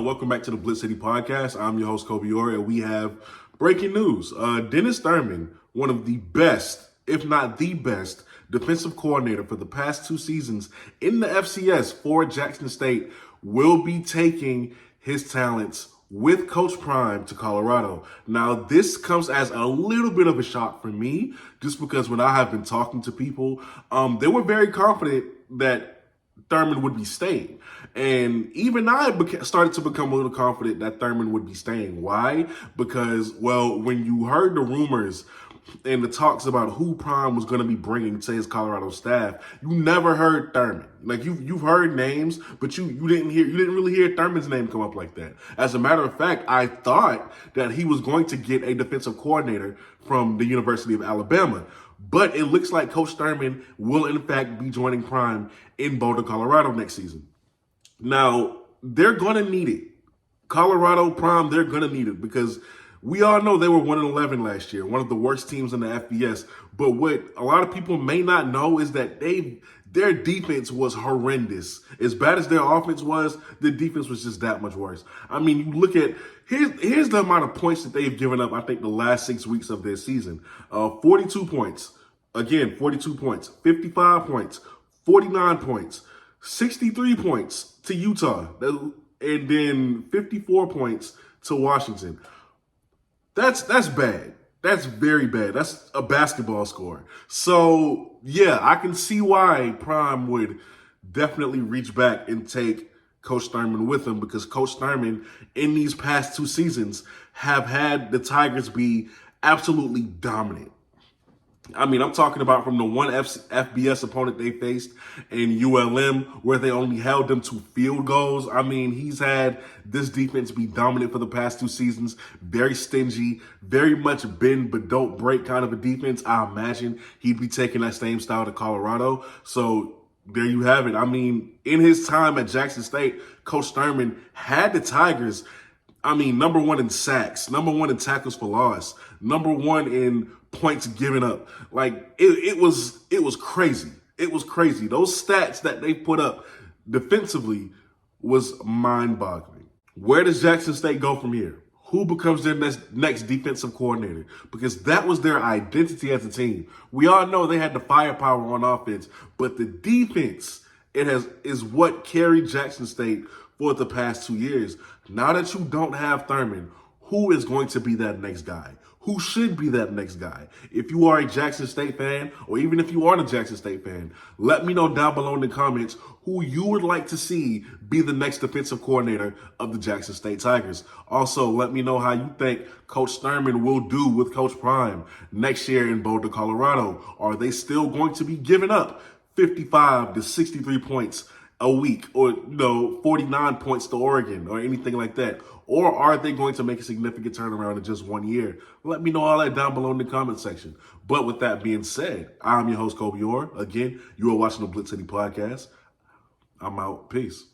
Welcome back to the BlitzCity Podcast. I'm your host, Kobe Orr, and we have breaking news. Dennis Thurman, one of the best, if not the best, defensive coordinator for the past 2 seasons in the FCS for Jackson State, will be taking his talents with Coach Prime to Colorado. Now, this comes as a little bit of a shock for me, just because when I have been talking to people, they were very confident that Thurman would be staying. And even I started to become a little confident that Thurman would be staying. Why? Because, well, when you heard the rumors and the talks about who Prime was going to be bringing to his Colorado staff, you never heard Thurman. Like you've heard names, but you didn't really hear Thurman's name come up like that. As a matter of fact, I thought that he was going to get a defensive coordinator from the University of Alabama. But it looks like Coach Thurman will, in fact, be joining Prime in Boulder, Colorado next season. Now, they're going to need it. Colorado Prime, they're going to need it because we all know they were 1-11 last year, one of the worst teams in the FBS. But what a lot of people may not know is that their defense was horrendous. As bad as their offense was, the defense was just that much worse. I mean, you look at, here's the amount of points that they've given up, I think, the last 6 weeks of their season. 42 points. Again, 42 points. 55 points. 49 points. 63 points to Utah. And then 54 points to Washington. That's bad. That's very bad. That's a basketball score. So, yeah, I can see why Prime would definitely reach back and take Coach Thurman with him, because Coach Thurman, in these past 2 seasons, have had the Tigers be absolutely dominant. I mean, I'm talking about from the one FBS opponent they faced in ULM, where they only held them to field goals. I mean, he's had this defense be dominant for the past 2 seasons. Very stingy, very much bend but don't break kind of a defense. I imagine he'd be taking that same style to Colorado. So there you have it. I mean, in his time at Jackson State, Coach Thurman had the Tigers, I mean, number 1 in sacks, number 1 in tackles for loss, number 1 in points given up. Like, it was crazy. It was crazy. Those stats that they put up defensively was mind-boggling. Where does Jackson State go from here? Who becomes their next defensive coordinator? Because that was their identity as a team. We all know they had the firepower on offense, but the defense is what carried Jackson State for the past 2 years. Now that you don't have Thurman, who is going to be that next guy? Who should be that next guy? If you are a Jackson State fan, or even if you aren't a Jackson State fan, let me know down below in the comments who you would like to see be the next defensive coordinator of the Jackson State Tigers. Also, let me know how you think Coach Thurman will do with Coach Prime next year in Boulder, Colorado. Are they still going to be giving up 55 to 63 points a week, or 49 points to Oregon, or anything like that? Or are they going to make a significant turnaround in just 1 year? Let me know all that down below in the comment section. But with that being said, I'm your host, Kobe Orr. Again, you are watching the BlitzCity Podcast. I'm out. Peace.